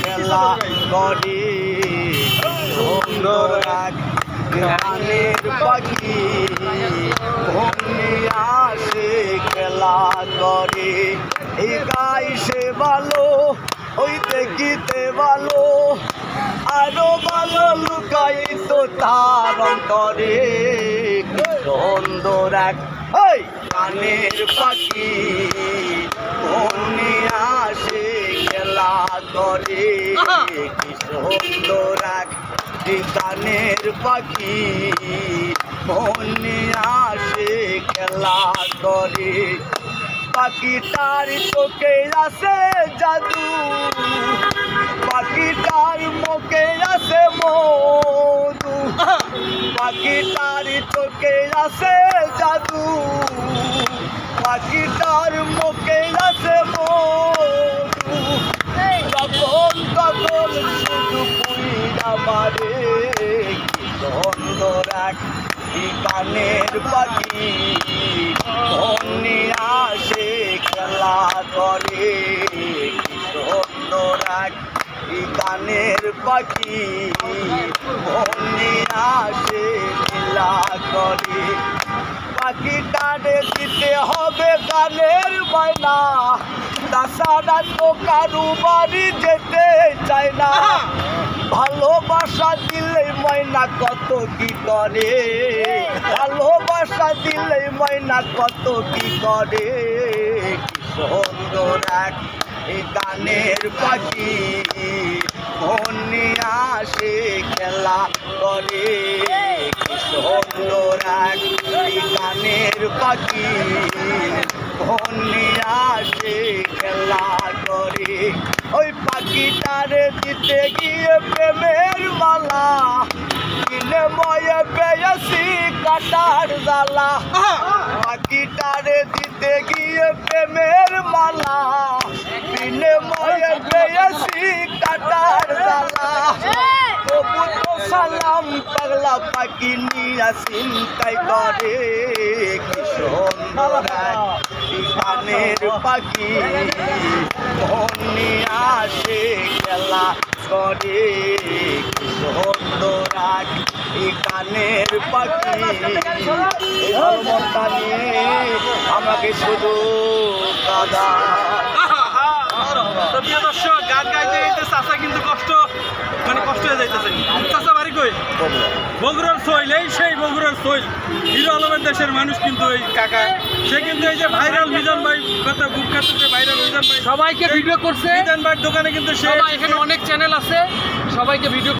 খেলা করে সুন্দর এক গানের পাখি ঘুমিয়ে আসে খেলা করে এই গাই সে ভালো ওই দেখিতে ভালো আরো ভালো লুকাই তো তার অন্তরে সুন্দর এক ওই গানের পাখি ঘুমিয়ে আসে খেলা করে কি সুন্দর এক গানের পাখি মনে আসে খেলা করে পাখিটার চোখে আসে জাদু পাখিটার মুখে আসে মধু পাখিটার চোখে আসে জাদু পাখিটার মুখে আসে মধু তখন তখন শুধু পুইরা মারে কি সুন্দর এক গানের পাখি মনে আসে খেলা করে কি সুন্দর এক গানের পাখি মনে আসে খেলা করে পাখিটারে দিতে হবে গানের বায়না তাছাড়া তো কারু বাড়ি যেতে চায় না ভালোবাসা দিলে ময়না কত কি করে ভালোবাসা দিলে ময়না কত কি করে কি সুন্দর এক গানের পাখি মনে আসে খেলা করে কি সুন্দর এক গানের পাখি মনে আসে খেলা করে ওই পাখিটারে দিতে গিয়ে প্রেমের মালা কিনে ময়ে পেয়েছি কাটার জ্বালা পাখিটারে দিতে গিয়ে প্রেমের মালা কিনে ময়ে পেয়েছি কাটার জ্বালা তবু তো সালাম পাগলা পাখি নিয়া চিন্তাই করে কি সুন্দর গানের পাখি মনে আসে খেলা করে কি সুন্দর গানের পাখি ধর্মটা নিয়ে আমাকে শুধু কাদা প্রিয় দর্শক গান গাইতে গাইতে চাষা কিন্তু কষ্ট হয়ে যাইতেছে চাষা বাড়ি কই বগুড়ার সোইল এই সেই বগুড়ার সোইল হিরো আলমের দেশের মানুষ কিন্তু এই কাকা সে কিন্তু এই যে ভাইরাল মিজান ভাই কথা কুখ্যাত যে ভাইরাল মিজান ভাই সবাইকে ভিডিও করছে মিজান ভাইয়ের দোকানে কিন্তু সে এখানে অনেক চ্যানেল আছে সবাইকে ভিডিও